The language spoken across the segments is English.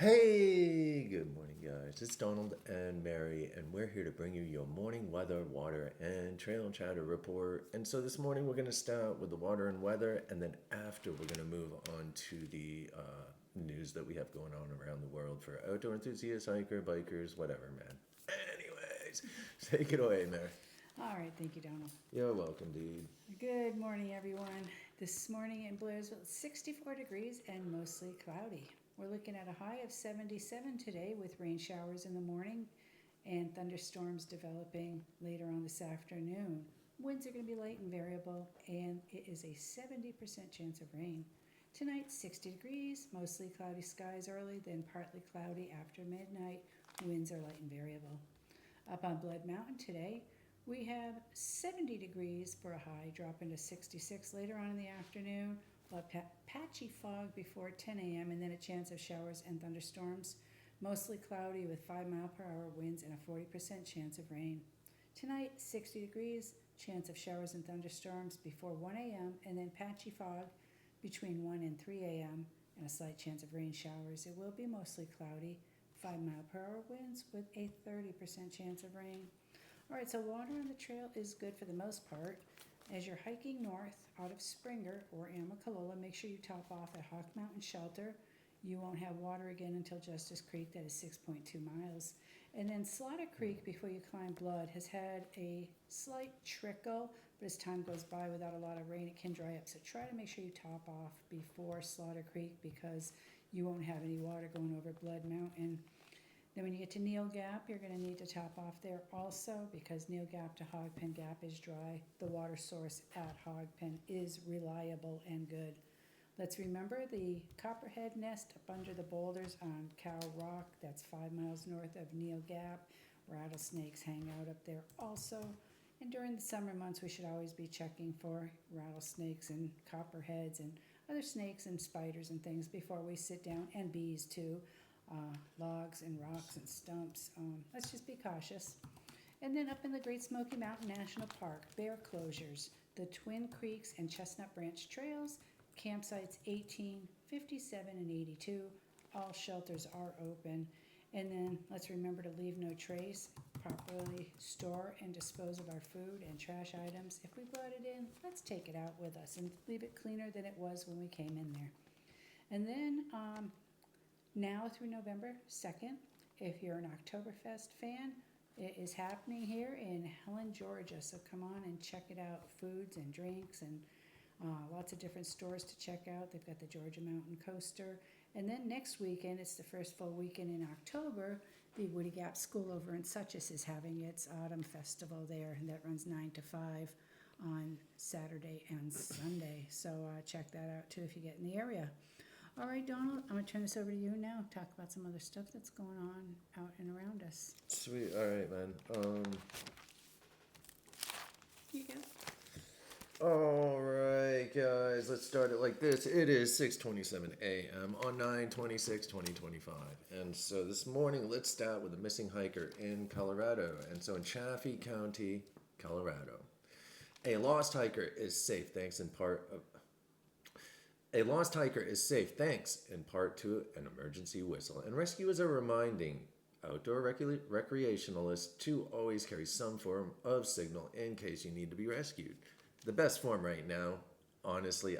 Hey, good morning, guys. It's Donald and Mary, and we're here to bring you your morning weather, water, and trail chatter report. And so this morning we're going to start with the water and weather, and then after we're going to move on to the news that we have going on around the world for outdoor enthusiasts, hiker, bikers, whatever, man. Anyways, take it away, Mary. All right, thank you, Donald. You're welcome, dude. Good morning, everyone. This morning in Blairsville, it's 64 degrees and mostly cloudy. We're looking at a high of 77 today with rain showers in the morning and thunderstorms developing later on this afternoon. Winds are going to be light and variable, and it is a 70% chance of rain. Tonight, 60 degrees, mostly cloudy skies early, then partly cloudy after midnight. Winds are light and variable. Up on Blood Mountain today, we have 70 degrees for a high, dropping to 66 later on in the afternoon. We'll have patchy fog before 10 a.m. and then a chance of showers and thunderstorms. Mostly cloudy with 5-mile-per-hour winds and a 40% chance of rain. Tonight, 60 degrees, chance of showers and thunderstorms before 1 a.m. and then patchy fog between 1 and 3 a.m. and a slight chance of rain showers. It will be mostly cloudy, 5-mile-per-hour winds with a 30% chance of rain. All right, so water on the trail is good for the most part. As you're hiking north out of Springer or Amicalola, make sure you top off at Hawk Mountain Shelter. You won't have water again until Justice Creek, that is 6.2 miles. And then Slaughter Creek, before you climb Blood, has had a slight trickle, but as time goes by without a lot of rain, it can dry up. So try to make sure you top off before Slaughter Creek because you won't have any water going over Blood Mountain. Then when you get to Neal Gap, you're going to need to top off there also because Neal Gap to Hogpen Gap is dry. The water source at Hogpen is reliable and good. Let's remember the copperhead nest up under the boulders on Cow Rock. That's 5 miles north of Neal Gap. Rattlesnakes hang out up there also. And during the summer months, we should always be checking for rattlesnakes and copperheads and other snakes and spiders and things before we sit down, and bees too. Logs and rocks and stumps. Let's just be cautious. And then up in the Great Smoky Mountain National Park, bear closures, the Twin Creeks and Chestnut Branch Trails, campsites 18, 57, and 82. All shelters are open. And then let's remember to leave no trace, properly store and dispose of our food and trash items. If we brought it in, let's take it out with us and leave it cleaner than it was when we came in there. And then now through November 2nd, if you're an Oktoberfest fan, it is happening here in Helen, Georgia. So come on and check it out. Foods and drinks and lots of different stores to check out. They've got the Georgia Mountain Coaster. And then next weekend, it's the first full weekend in October, the Woody Gap School over in Suches is having its autumn festival there. And that runs 9 to 5 on Saturday and Sunday. So check that out too if you get in the area. All right, Donald, I'm going to turn this over to you now. Talk about some other stuff that's going on out and around us. Sweet. All right, man. You go. All right, guys, let's start it like this. It is 6:27 a.m. on 9/26/2025. And so this morning, let's start with a missing hiker in Colorado. And so in Chaffee County, Colorado, a lost hiker is safe thanks in part to an emergency whistle. And rescuers are reminding outdoor recreationalists to always carry some form of signal in case you need to be rescued. The best form right now, honestly,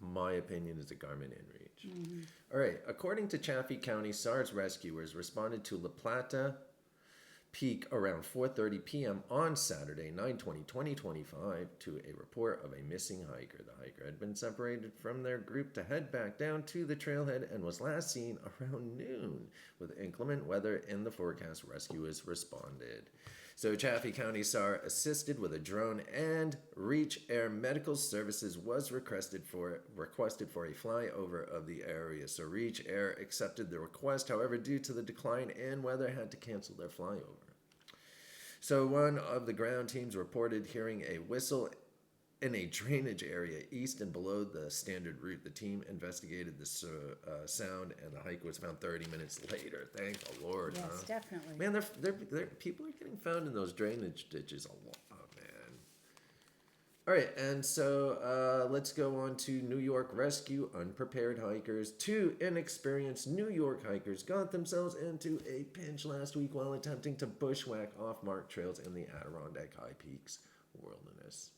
my opinion, is a Garmin InReach. Mm-hmm. All right, according to Chaffee County, SARS rescuers responded to La Plata Peak around 4:30 p.m. on Saturday, 9/20/2025, to a report of a missing hiker. The hiker had been separated from their group to head back down to the trailhead and was last seen around noon. With inclement weather in the forecast, rescuers responded. So Chaffee County SAR assisted with a drone, and Reach Air Medical Services was requested for a flyover of the area. So Reach Air accepted the request, however, due to the decline in weather, had to cancel their flyover. So one of the ground teams reported hearing a whistle in a drainage area east and below the standard route. The team investigated the sound, and the hike was found 30 minutes later. Thank the Lord. Yes, definitely. Man, they're people are getting found in those drainage ditches a lot, man. All right, and so let's go on to New York rescue unprepared hikers. Two inexperienced New York hikers got themselves into a pinch last week while attempting to bushwhack off-marked trails in the Adirondack High Peaks wilderness.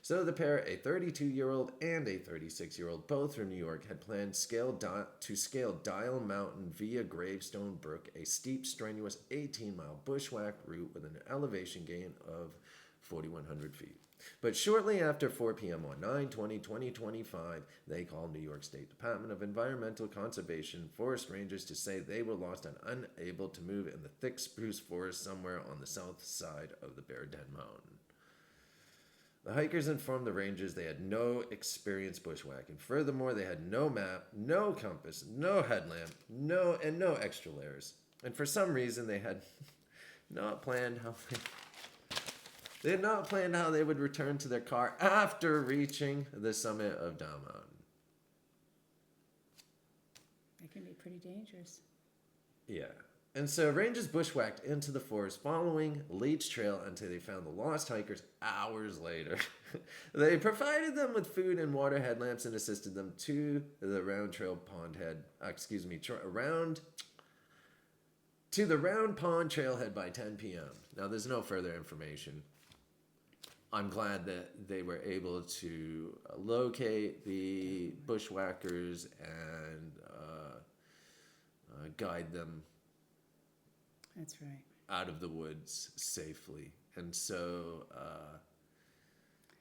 So the pair, a 32-year-old and a 36-year-old, both from New York, had planned to scale Dial Mountain via Gravestone Brook, a steep, strenuous 18-mile bushwhack route with an elevation gain of 4,100 feet. But shortly after 4 p.m. on 9/20/2025, they called New York State Department of Environmental Conservation forest rangers to say they were lost and unable to move in the thick spruce forest somewhere on the south side of the Bear Den Mountain. The hikers informed the rangers they had no experience bushwhacking. Furthermore, they had no map, no compass, no headlamp, no extra layers. And for some reason, they had not planned how they would return to their car after reaching the summit of Dow Mountain. It can be pretty dangerous. Yeah. And so rangers bushwhacked into the forest following Leech Trail until they found the lost hikers hours later. They provided them with food and water headlamps and assisted them to the Round Trail Pond head. To the Round Pond Trailhead by 10 p.m. Now, there's no further information. I'm glad that they were able to locate the bushwhackers and guide them That's right. out of the woods safely. And so,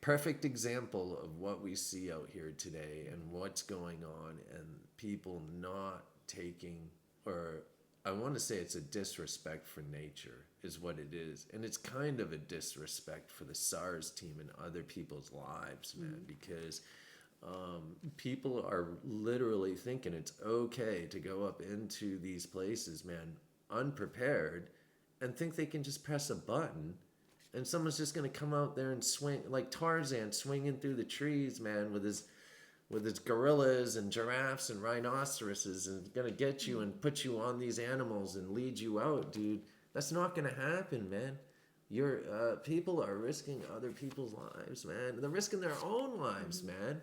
perfect example of what we see out here today and what's going on, and people not taking, or I want to say it's a disrespect for nature is what it is. And it's kind of a disrespect for the SARS team and other people's lives, man, because people are literally thinking it's okay to go up into these places, man, unprepared, and think they can just press a button and someone's just going to come out there and swing like Tarzan swinging through the trees, man, with his gorillas and giraffes and rhinoceroses, and going to get you and put you on these animals and lead you out, dude. That's not going to happen, man. People are risking other people's lives, man. They're risking their own lives, man.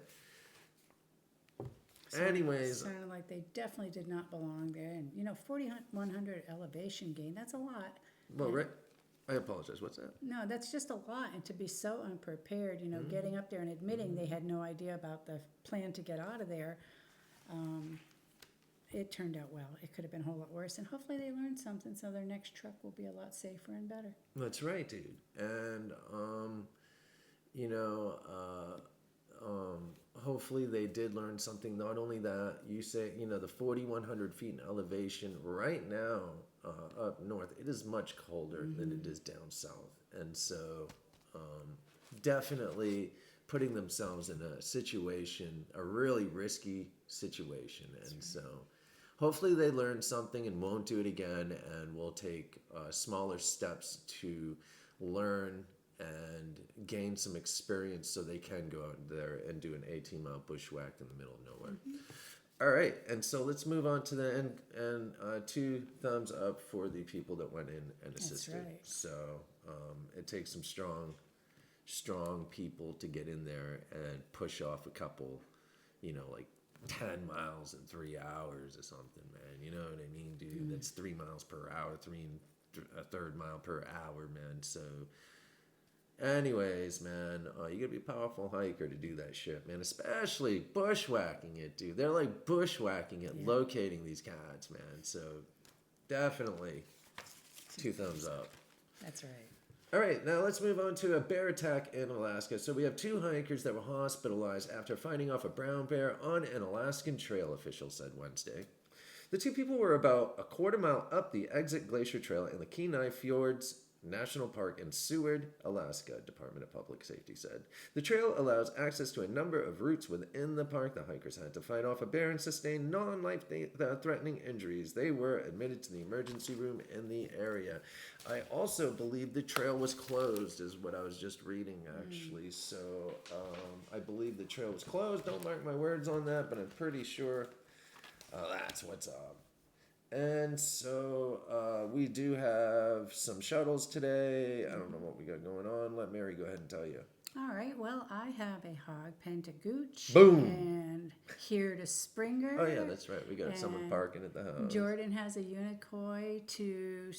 Anyways, Sounded like they definitely did not belong there. And, 4,100 elevation gain, that's a lot. well, right. I apologize. What's that? No, that's just a lot. And to be so unprepared, getting up there and admitting they had no idea about the plan to get out of there, it turned out well. It could have been a whole lot worse. And hopefully they learned something so their next trip will be a lot safer and better. That's right, dude. And hopefully they did learn something. Not only that, you say, the 4,100 feet in elevation right now up north, it is much colder than it is down south. And so definitely putting themselves in a situation, a really risky situation. And so hopefully they learned something and won't do it again, and will take smaller steps to learn and gain some experience so they can go out there and do an 18-mile bushwhack in the middle of nowhere. All right, and so let's move on to the end, and 2 thumbs up for the people that went in and assisted. That's right. So it takes some strong people to get in there and push off a couple, like 10 miles in 3 hours or something, man. You know what I mean, dude? That's 3 miles per hour, 3 mile per hour, man. So anyways, man, you gotta be a powerful hiker to do that shit, man. Especially bushwhacking it, dude. They're like bushwhacking it, locating these cats, man. So definitely 2 thumbs up. That's right. All right, now let's move on to a bear attack in Alaska. So we have 2 hikers that were hospitalized after fighting off a brown bear on an Alaskan trail, officials said Wednesday. The 2 people were about a quarter mile up the Exit Glacier Trail in the Kenai Fjords National Park in Seward, Alaska, Department of Public Safety said. The trail allows access to a number of routes within the park. The hikers had to fight off a bear and sustain non-life-threatening injuries. They were admitted to the emergency room in the area. I also believe the trail was closed, is what I was just reading, actually. So I believe the trail was closed. Don't mark my words on that, but I'm pretty sure that's what's up. And so we do have some shuttles today. I don't know what we got going on. Let Mary go ahead and tell you. All right, well, I have a hog pen to Gooch. Boom. And here to Springer. Oh yeah, that's right. We got someone And parking at the house. Jordan has a Unicoi to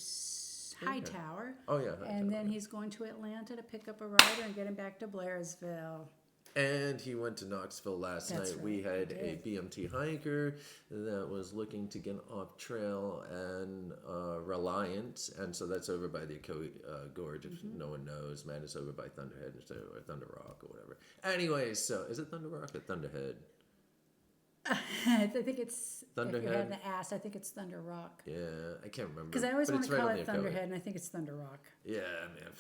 Hightower. Oh yeah. And then he's going to Atlanta to pick up a rider and get him back to Blairsville. And he went to Knoxville last That's night. right, We had he a did. BMT hiker that was looking to get off trail and Reliant, and so that's over by the Echo Gorge. If no one knows, man, it's over by Thunderhead or Thunder Rock or whatever. Anyways, so is it Thunder Rock or Thunderhead? I think it's, if you Thunderhead? hadn't asked, I think it's Thunder Rock. Yeah, I can't remember. Because I always but want it's to right call on it the Echo. Thunderhead, and I think it's Thunder Rock. Yeah, man.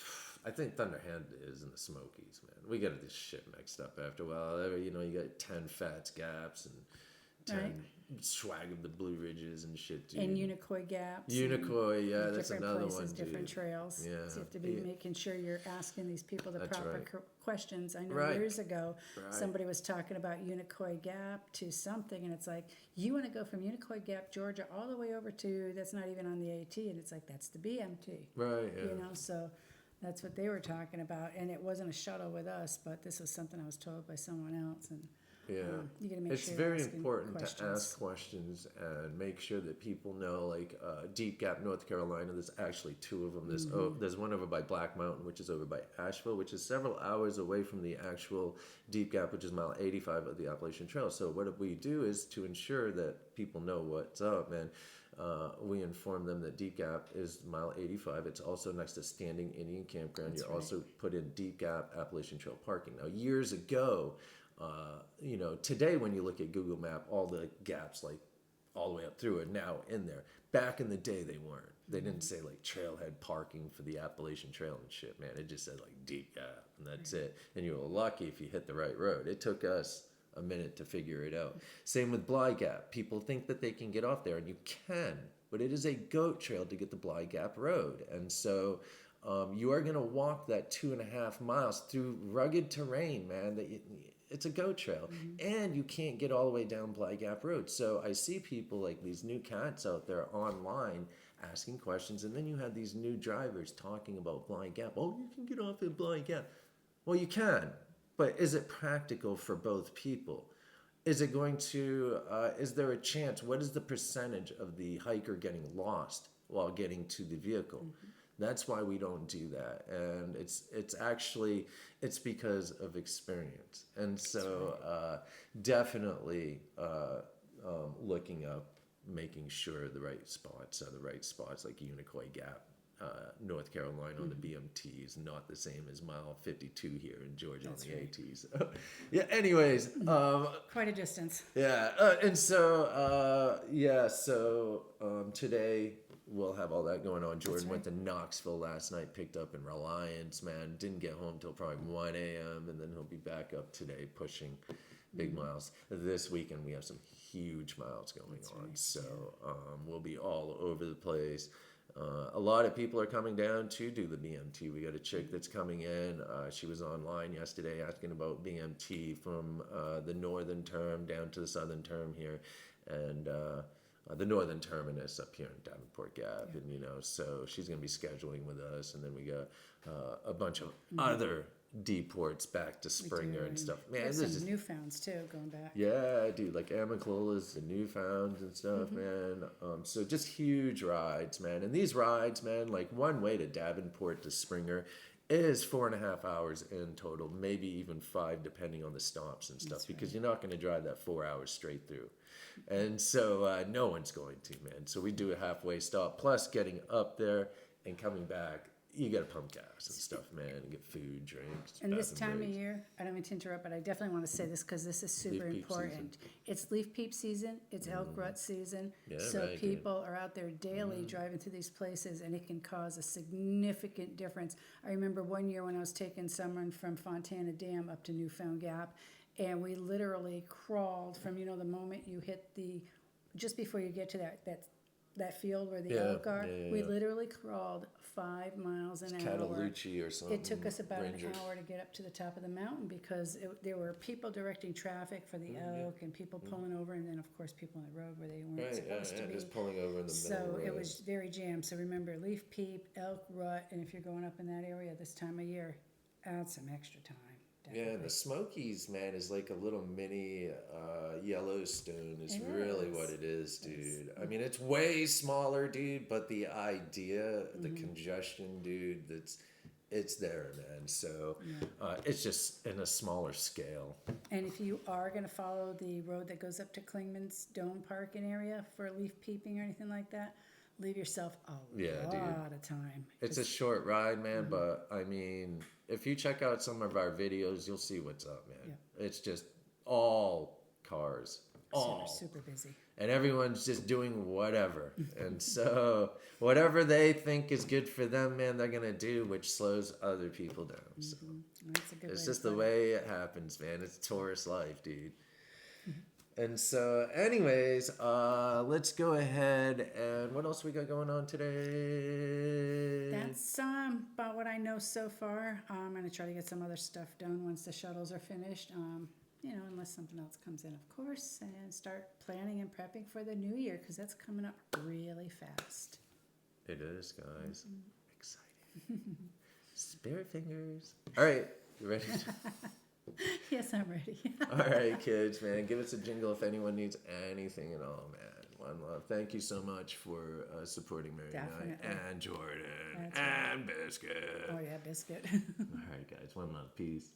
I think Thunderhead is in the Smokies, man. We got this shit mixed up after a while. You know, you got 10 Fats Gaps and 10 Right. Swag of the Blue Ridges and shit, dude. And Unicoi Gaps. Unicoi, yeah, and that's different another places, one, dude. different trails. Yeah, So you have to be yeah. making sure you're asking these people the That's proper right. questions. I know Right. years ago, Right. somebody was talking about Unicoi Gap to something, and it's like, you want to go from Unicoi Gap, Georgia, all the way over to, that's not even on the AT, and it's like, that's the BMT. Right, yeah. You know, so that's what they were talking about. And it wasn't a shuttle with us, but this was something I was told by someone else. And Yeah. you got to make It's sure you're very asking important to questions. ask questions and make sure that people know, like Deep Gap, North Carolina, there's actually two of them. There's one over by Black Mountain, which is over by Asheville, which is several hours away from the actual Deep Gap, which is mile 85 of the Appalachian Trail. So what we do is to ensure that people know what's up, man. We inform them that Deep Gap is mile 85. It's also next to Standing Indian Campground. That's You're right. also put in Deep Gap Appalachian Trail parking. Now, years ago, you know, today when you look at Google Map, all the gaps like all the way up through are now in there. Back in the day, they weren't. They didn't say like trailhead parking for the Appalachian Trail and shit, man. It just said like Deep Gap, and that's it. And you were lucky if you hit the right road. It took us a minute to figure it out. Same with Bly Gap. People think that they can get off there, and you can, but it is a goat trail to get the Bly Gap Road. And so you are going to walk that 2.5 miles through rugged terrain, man. It's a goat trail. And you can't get all the way down Bly Gap Road. So I see people like these new cats out there online asking questions, and then you have these new drivers talking about Bly Gap. Oh, you can get off at Bly Gap. Well, you can. But is it practical for both people? Is it going to, is there a chance? What is the percentage of the hiker getting lost while getting to the vehicle? That's why we don't do that. And it's actually, it's because of experience. And so definitely looking up, making sure the right spots are the right spots, like Unicoi Gap. North Carolina on the BMT is not the same as mile 52 here in Georgia That's on the right. AT. So, yeah, anyways, Quite a distance. yeah, and so, today we'll have all that going on. Jordan went to Knoxville last night, picked up in Reliance, man. Didn't get home till probably 1 a.m., and then he'll be back up today pushing big miles. This weekend we have some huge miles going on, so we'll be all over the place. A lot of people are coming down to do the BMT. We got a chick that's coming in. She was online yesterday asking about BMT from the northern term down to the southern term here, and the northern terminus up here in Davenport Gap. And you know, so she's gonna be scheduling with us, and then we got a bunch of other deports back to Springer and stuff. Man, There's this some is newfounds too going back. yeah, dude, like Amicola's and Newfounds and stuff, man. So just huge rides, man. And these rides, man, like one way to Davenport to Springer is 4.5 hours in total, maybe even 5 depending on the stops and stuff, because you're not going to drive that 4 hours straight through. And so no one's going to, man. So we do a halfway stop, plus getting up there and coming back. You got to pump gas and stuff, man, and get food, drinks. And this bathroom time of breaks. year, I don't mean to interrupt, but I definitely want to say this because this is super Leaf peep important. It's leaf peep season, it's elk rut season, Yeah, so right, dude. people are out there daily driving through these places, and it can cause a significant difference. I remember one year when I was taking someone from Fontana Dam up to Newfound Gap, and we literally crawled from, you know, the moment you hit just before you get to that field where the elk are, we literally crawled 5 miles an hour. Catalucci or something. It took us about Rangers. an hour to get up to the top of the mountain because there were people directing traffic for the elk and people pulling over, and then of course people on the road where they weren't Right, supposed to be. just pulling over in the middle of So the it road. was very jammed. So remember, leaf peep, elk rut, and if you're going up in that area this time of year, add some extra time. Yeah, and the definitely. Smokies, man, is like a little mini Yellowstone is It really is. what it is, It's, dude. I mean, it's way smaller, dude, but the idea, the mm-hmm. congestion, dude, it's there, man. So Yeah. it's just in a smaller scale. And if you are going to follow the road that goes up to Klingman's Dome Parking area for leaf peeping or anything like that, leave yourself a Yeah, dude. lot of time. It's a 'Cause- short ride, man, but I mean, if you check out some of our videos, you'll see what's up, man. It's just all cars, all. super busy. And everyone's just doing whatever. And so, whatever they think is good for them, man, they're going to do, which slows other people down. So, That's a good it's way just to the put it. way it happens, man. It's tourist life, dude. And so, anyways, let's go ahead and what else we got going on today? That's about what I know so far. I'm going to try to get some other stuff done once the shuttles are finished. You know, unless something else comes in, of course, and start planning and prepping for the new year because that's coming up really fast. It is, guys. Exciting. Spirit fingers. All right, you ready? Yes, I'm ready. All right, kids, man. Give us a jingle if anyone needs anything at all, man. One love. Thank you so much for supporting Mary and I Definitely. and Jordan That's and Biscuit. Oh, yeah, biscuit. All right, guys. One love. Peace.